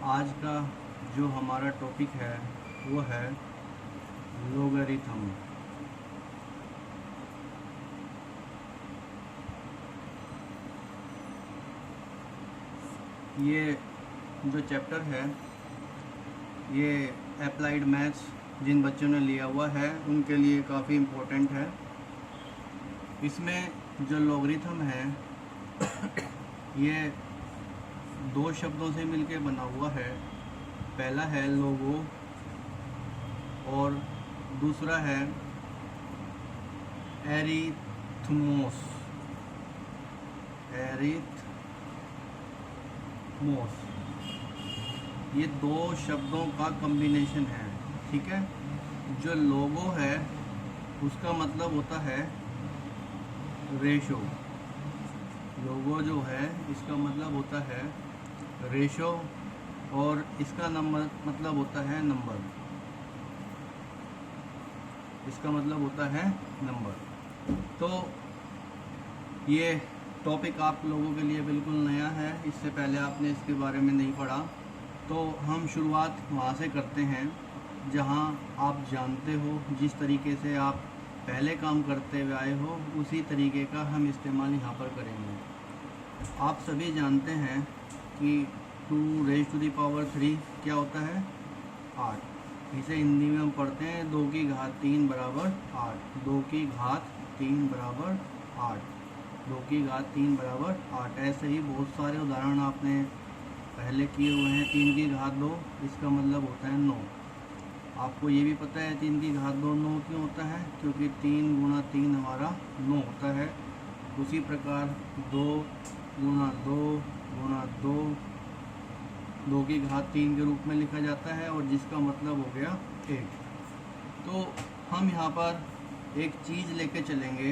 आज का जो हमारा टॉपिक है वो है लोगरिथम। ये जो चैप्टर है ये अप्लाइड मैथ्स जिन बच्चों ने लिया हुआ है उनके लिए काफ़ी इम्पोर्टेंट है। इसमें जो लोगरिथम है ये दो शब्दों से मिलके बना हुआ है। पहला है लोगो और दूसरा है एरिथमोस। ये दो शब्दों का कॉम्बिनेशन है, ठीक है। जो लोगो है उसका मतलब होता है रेशो। लोगो जो है इसका मतलब होता है रेशो और इसका नंबर मतलब होता है नंबर। इसका मतलब होता है नंबर। तो ये टॉपिक आप लोगों के लिए बिल्कुल नया है, इससे पहले आपने इसके बारे में नहीं पढ़ा। तो हम शुरुआत वहाँ से करते हैं जहाँ आप जानते हो। जिस तरीके से आप पहले काम करते हुए आए हो उसी तरीके का हम इस्तेमाल यहाँ पर करेंगे। आप सभी जानते हैं कि 2 रेज़ टू दी पावर 3 क्या होता है? 8। इसे हिंदी में हम पढ़ते हैं 2 की घात 3 बराबर 8। 2 की घात 3 बराबर 8। 2 की घात 3 बराबर 8। ऐसे ही बहुत सारे उदाहरण आपने पहले किए हुए हैं। 3 की घात 2 इसका मतलब होता है 9। आपको ये भी पता है 3 की घात 2 9 क्यों होता है? क्योंकि 3 गुणा 3 हमारा 9 होता है। उसी प्रकार 2 गुणा 2 गुणा 2 2 की घात 3 के रूप में लिखा जाता है और जिसका मतलब हो गया 8। तो हम यहाँ पर एक चीज़ लेके चलेंगे।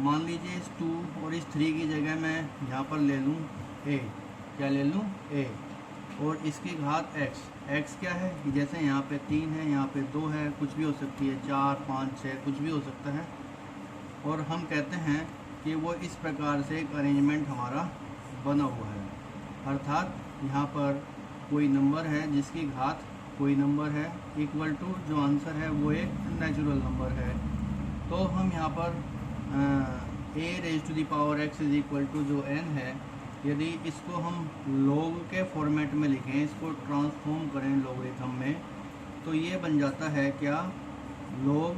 मान लीजिए इस 2 और इस 3 की जगह मैं यहाँ पर ले लूँ a। क्या ले लूँ? a। और इसकी घात x। x क्या है? जैसे यहाँ पे 3 है, यहाँ पे 2 है, कुछ भी हो सकती है, 4 5 6 कुछ भी हो सकता है। और हम कहते हैं कि वो इस प्रकार से एक अरेंजमेंट हमारा बना हुआ है। अर्थात यहाँ पर कोई नंबर है जिसकी घात कोई नंबर है इक्वल टू जो आंसर है वो एक नेचुरल नंबर है। तो हम यहाँ पर a raise to the power x is equal to जो n है, यदि इसको हम लॉग के फॉर्मेट में लिखें, इसको ट्रांसफॉर्म करें लोगरिथम में, तो ये बन जाता है क्या? log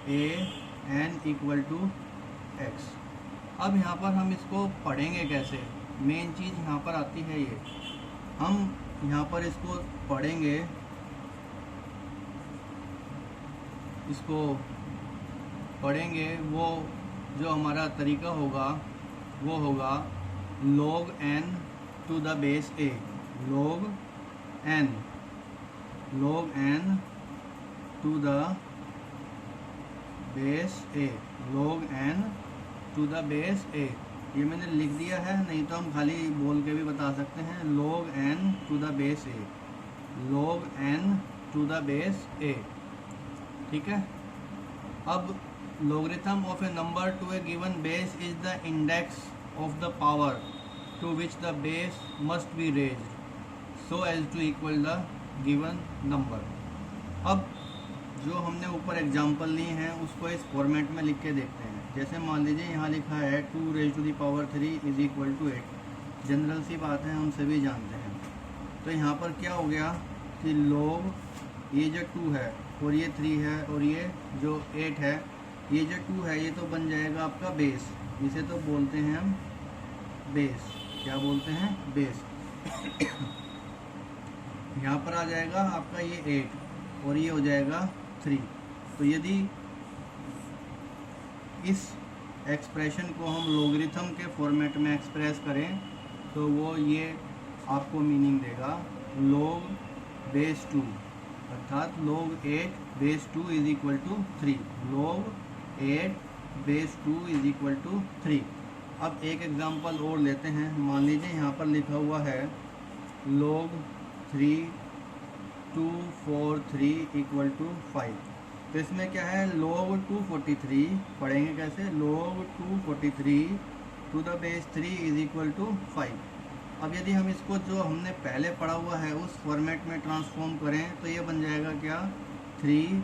a n equal to x। अब यहाँ पर हम इसको पढ़ेंगे कैसे? मेन चीज़ यहाँ पर आती है ये। हम यहाँ पर इसको पढ़ेंगे, वो जो हमारा तरीका होगा वो होगा log n to the base a। log n to the base a। log n to the base a। ये मैंने लिख दिया है, नहीं तो हम खाली बोल के भी बता सकते हैं। log n to the base a। log n to the base a, ठीक है। अब logarithm of a number to a given base is the index of the power to which the base must be raised so as to equal the given number। अब जो हमने ऊपर example लिए हैं उसको इस फॉर्मेट में लिख के देखते हैं। जैसे मान लीजिए यहाँ लिखा है 2 rays to the power 3 is equal to 8। General सी बात है, हम सभी जानते हैं। तो यहाँ पर क्या हो गया कि log ये जो 2 है और ये 3 है और ये जो 8 है, ये जो 2 है ये तो बन जाएगा आपका बेस। इसे तो बोलते हैं हम बेस। क्या बोलते हैं? बेस। यहाँ पर आ जाएगा आपका ये 8 और ये हो जाएगा 3। तो यदि इस एक्सप्रेशन को हम लोगरिथम के फॉर्मेट में एक्सप्रेस करें तो वो ये आपको मीनिंग देगा log बेस 2, अर्थात log 8 base 2 is equal to 3। log 8 base 2 is equal to 3। अब एक एग्जांपल और लेते हैं। मान लीजिए यहाँ पर लिखा हुआ है log 3 2 4 3 इक्वल टू 5। तो इसमें क्या है? log 243 पढ़ेंगे कैसे? log 243 to the base 3 is equal to 5। अब यदि हम इसको जो हमने पहले पढ़ा हुआ है उस फॉर्मेट में ट्रांसफॉर्म करें तो ये बन जाएगा क्या, 3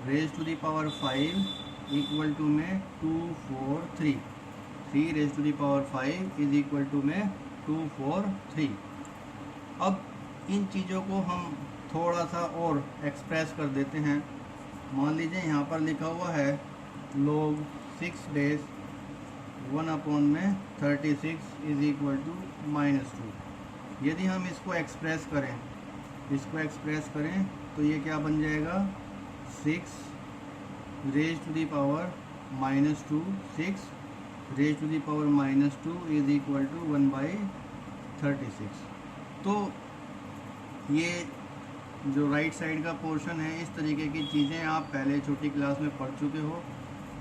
raise to the power 5 equal to में 2 4 3, 3 raise to the power 5 is equal to में 2 4 3। अब इन चीज़ों को हम थोड़ा सा और एक्सप्रेस कर देते हैं। मान लीजिए यहाँ पर लिखा हुआ है log 6 बेस 1 अपॉन में 36 इज इक्वल टू -2। यदि हम इसको एक्सप्रेस करें तो ये क्या बन जाएगा, 6 raise to the power -2, 6 raise to the power -2 is equal to 1/36। तो ये जो राइट साइड का पोर्शन है, इस तरीके की चीज़ें आप पहले छोटी क्लास में पढ़ चुके हो।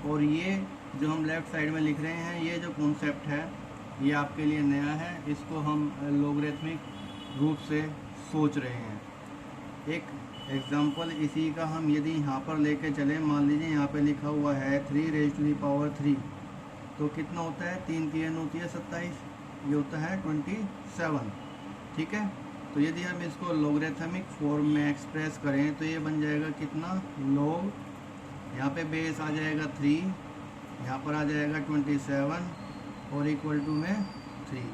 और ये जो हम लेफ़्ट साइड में लिख रहे हैं, ये जो कॉन्सेप्ट है ये आपके लिए नया है, इसको हम लॉगरिथमिक रूप से सोच रहे हैं। एक एग्जांपल इसी का हम यदि यहाँ पर लेके चले, मान लीजिए यहाँ पे लिखा हुआ है 3 रेज टू दी पावर 3, तो कितना होता है, 3 3 होती है 27, ये होता है 27, ठीक है। तो यदि हम इसको लॉगरिथमिक फॉर्म में एक्सप्रेस करें तो ये बन जाएगा कितना, लॉग, यहाँ पे बेस आ जाएगा 3, यहाँ पर आ जाएगा 27 और इक्वल टू में 3।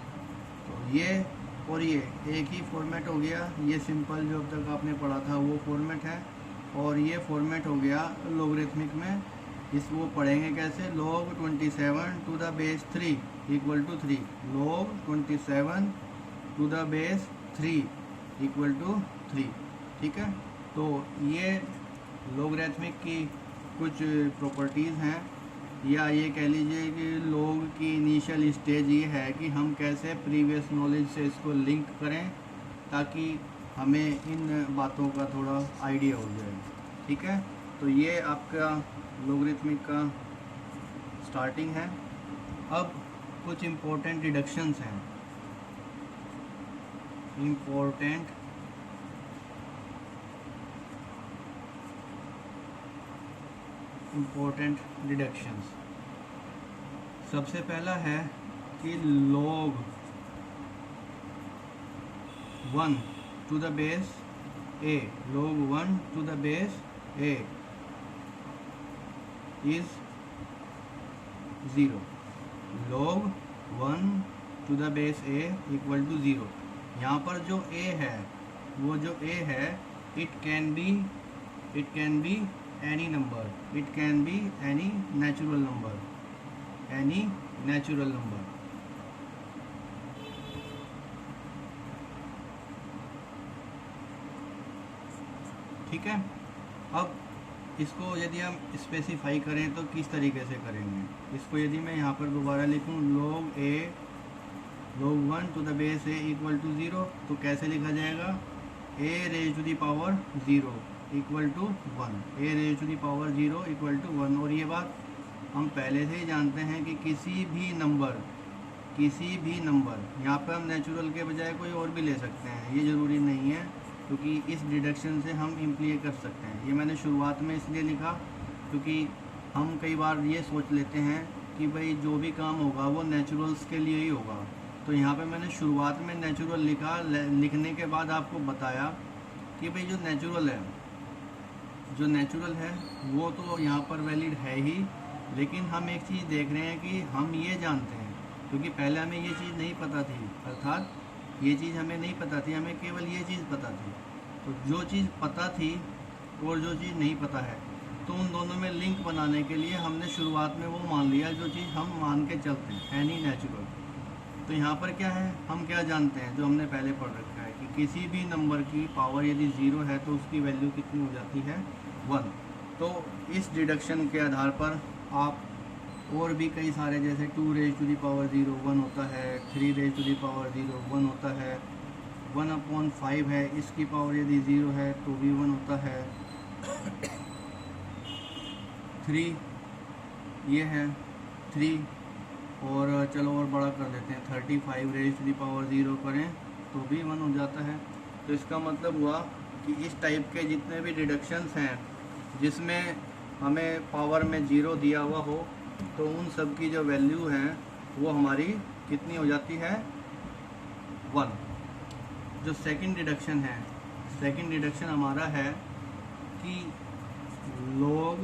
तो ये और ये एक ही फॉर्मेट हो गया। ये सिंपल जो अब तक आपने पढ़ा था वो फॉर्मेट है, और ये फॉर्मेट हो गया लॉगरिथमिक में। वो पढ़ेंगे कैसे, log 27 to the base 3 equal to 3, log 27 to the base 3 equal to 3, ठीक है। तो ये लॉगरिथमिक की कुछ प्रॉपर्टीज़ हैं, या ये कह लीजिए कि log की इनिशियल स्टेज ये है कि हम कैसे प्रीवियस नॉलेज से इसको लिंक करें ताकि हमें इन बातों का थोड़ा आइडिया हो जाए, ठीक है। तो ये आपका लॉगरिथमिक का स्टार्टिंग है। अब कुछ इम्पोर्टेंट डिडक्शंस हैं, इम्पोर्टेंट डिडक्शंस। सबसे पहला है कि log 1 to the base a, log 1 to the base a is 0, log 1 to the base a equal to 0। यहाँ पर जो a है, वो जो a है, it can be any number, it can be any natural number, ठीक है। अब इसको यदि हम स्पेसिफाई करें तो किस तरीके से करेंगे, इसको यदि मैं यहाँ पर दोबारा लिखूँ log 1 to the base a equal to 0, तो कैसे लिखा जाएगा, a raise to the power 0 equal to 1, a raise to the power 0 equal to 1। और ये बात हम पहले से ही जानते हैं कि किसी भी नंबर, यहाँ पर हम नेचुरल के बजाय कोई और भी ले सकते हैं, ये ज़रूरी नहीं है, क्योंकि इस डिडक्शन से हम इम्प्लाई कर सकते हैं। ये मैंने शुरुआत में इसलिए लिखा क्योंकि हम कई बार ये सोच लेते हैं कि भाई जो भी काम होगा वो नेचुरल्स के लिए ही होगा। तो यहाँ पे मैंने शुरुआत में नेचुरल लिखा, लिखने के बाद आपको बताया कि भाई जो नेचुरल है वो तो यहाँ पर वैलिड है ही, लेकिन हम एक चीज़ देख रहे हैं कि हम ये जानते हैं, क्योंकि पहले हमें ये चीज़ नहीं पता थी, अर्थात ये चीज़ हमें नहीं पता थी, हमें केवल ये चीज़ पता थी। तो जो चीज़ पता थी और जो चीज़ नहीं पता है, तो उन दोनों में लिंक बनाने के लिए हमने शुरुआत में वो मान लिया जो चीज़ हम मान के चलते हैं, एनी नेचुरल। तो यहाँ पर क्या है, हम क्या जानते हैं जो हमने पहले पढ़ रखा है कि किसी भी नंबर की पावर यदि 0 है तो उसकी वैल्यू कितनी हो जाती है, 1। तो इस डिडक्शन के आधार पर आप और भी कई सारे, जैसे 2 रेज टू दी पावर 0 1 होता है, 3 रेज टू दी पावर 0 1 होता है, 1/5 है, इसकी पावर यदि 0 है तो भी 1 होता है, 3 ये है 3, और चलो और बड़ा कर देते हैं, 35 रेज टू दी पावर 0 करें तो भी 1 हो जाता है। तो इसका मतलब हुआ कि इस टाइप के जितने भी डिडक्शंस हैं जिसमें हमें पावर में 0 दिया हुआ हो, तो उन सब की जो वैल्यू है वो हमारी कितनी हो जाती है, 1। जो सेकंड डिडक्शन है, सेकंड डिडक्शन हमारा है कि log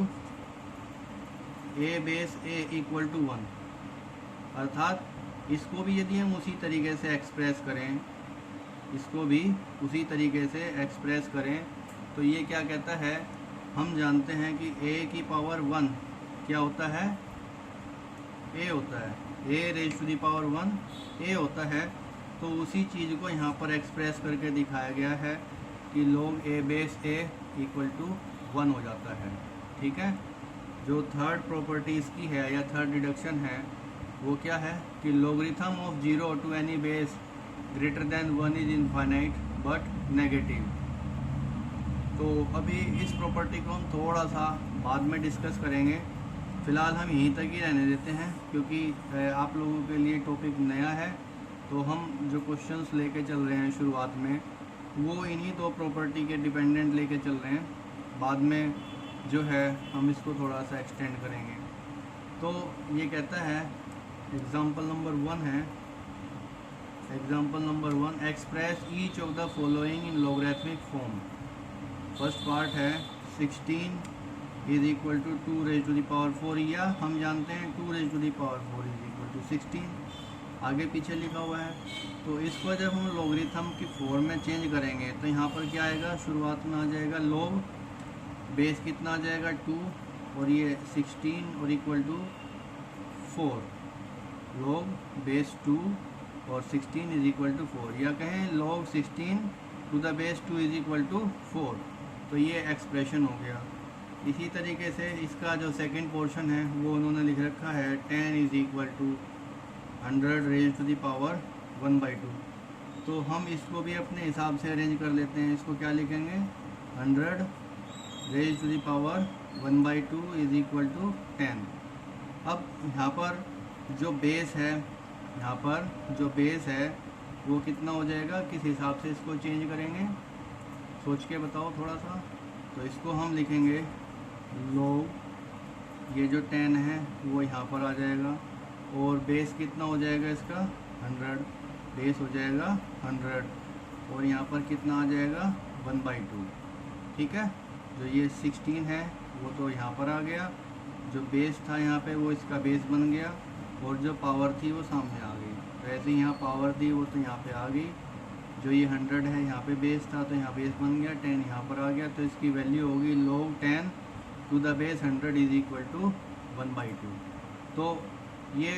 a base a equal to 1, अर्थात इसको भी यदि हम उसी तरीके से एक्सप्रेस करें, इसको भी उसी तरीके से एक्सप्रेस करें तो ये क्या कहता है, हम जानते हैं कि a की पावर 1 क्या होता है, a होता है, a raise to the power 1 a होता है। तो उसी चीज़ को यहाँ पर एक्सप्रेस करके दिखाया गया है कि log a base a equal to 1 हो जाता है। ठीक है, जो थर्ड प्रॉपर्टी इसकी है या थर्ड डिडक्शन है वो क्या है कि logarithm of 0 to any base greater than 1 is infinite but negative. तो अभी इस प्रॉपर्टी को हम थोड़ा सा बाद में डिस्कस करेंगे, फ़िलहाल हम यहीं तक ही रहने देते हैं क्योंकि आप लोगों के लिए टॉपिक नया है। तो हम जो क्वेश्चंस लेके चल रहे हैं शुरुआत में वो इन्हीं दो प्रॉपर्टी के डिपेंडेंट लेके चल रहे हैं, बाद में जो है हम इसको थोड़ा सा एक्सटेंड करेंगे। तो ये कहता है एग्जाम्पल नंबर 1 है, example number 1, express each of the following in logarithmic form. First part है 16 is equal to 2 rays to the power 4, या हम जानते हैं 2 rays to the power 4 is equal to 16, आगे पीछे लिखा हुआ है। तो इसको जब हम लॉगरिथम की फॉर्म में चेंज करेंगे तो यहाँ पर क्या आएगा, शुरुआत में आ जाएगा log बेस कितना आ जाएगा 2 और ये 16 और इक्वल टू 4, log बेस 2 और 16 इज इक्वल टू 4, या कहें log 16 to the base 2 is equal to 4। तो ये एक्सप्रेशन हो गया। इसी तरीके से इसका जो सेकंड पोर्शन है वो उन्होंने लिख रखा है 10 is equal to 100 raise to the power 1/2। तो हम इसको भी अपने हिसाब से अरेंज कर लेते हैं। इसको क्या लिखेंगे, 100 raise to the power 1/2 is equal to 10। अब यहाँ पर जो बेस है, यहाँ पर जो बेस है वो कितना हो जाएगा, किस हिसाब से इसको चेंज करेंगे, सोच के बताओ थोड़ा सा। तो इसको हम लिखेंगे log ये जो 10 है वो यहाँ पर आ जाएगा और बेस कितना हो जाएगा इसका 100, बेस हो जाएगा 100 और यहाँ पर कितना आ जाएगा 1/2। ठीक है, जो ये 16 है वो तो यहाँ पर आ गया, जो बेस था यहाँ पे वो इसका बेस बन गया और जो पावर थी वो सामने आ गई। तो ऐसे ही यहाँ पावर थी वो तो यहाँ पे आ गई, जो ये 100 है यहाँ पे बेस था तो यहाँ बेस बन गया, 10 यहाँ पर आ गया। तो इसकी वैल्यू होगी log 10 to the base 100 is equal to 1/2। तो ये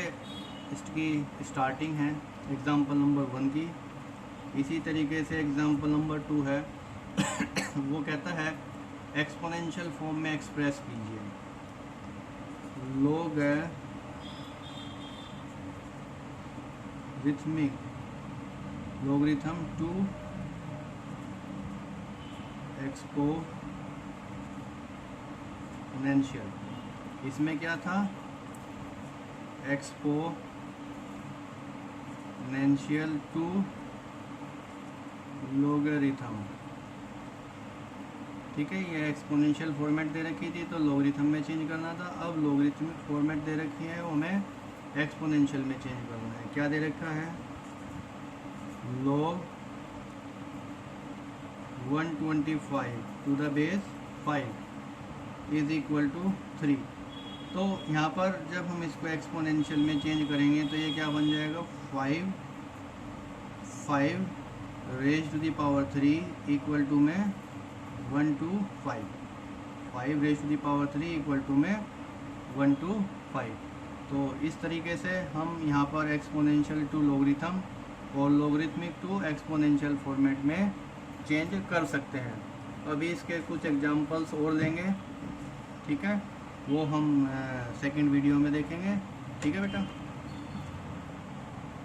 इसकी स्टार्टिंग है एग्ज़ाम्पल नंबर 1 की। इसी तरीके से एग्ज़ाम्पल नंबर 2 है वो कहता है एक्सपोनेंशियल फॉर्म में एक्सप्रेस कीजिए log रिथमिक लॉगरिथम 2 एक्सपोनेंशियल। इसमें क्या था, एक्सपोनेंशियल 2 लॉगरिथम। ठीक है, ये एक्सपोनेंशियल फॉर्मेट दे रखी थी तो लॉगरिथम में चेंज करना था। अब लॉगरिथमिक फॉर्मेट दे रखी है वो हमें एक्सपोनेंशियल में चेंज करना है। क्या दे रखा है, log 125 to the base 5 is equal to 3। तो यहाँ पर जब हम इसको एक्सपोनेंशियल में चेंज करेंगे तो ये क्या बन जाएगा, 5 raise to the power 3 equal to में 1 to 5, 5 raise to the power 3 equal to में 1 to 5। तो इस तरीके से हम यहाँ पर एक्सपोनेंशियल टू लॉगरिथम और लॉगरिथमिक टू एक्सपोनेंशियल फॉर्मेट में चेंज कर सकते हैं। अभी इसके कुछ एग्जांपल्स और लेंगे, ठीक है, वो हम सेकंड वीडियो में देखेंगे। ठीक है बेटा।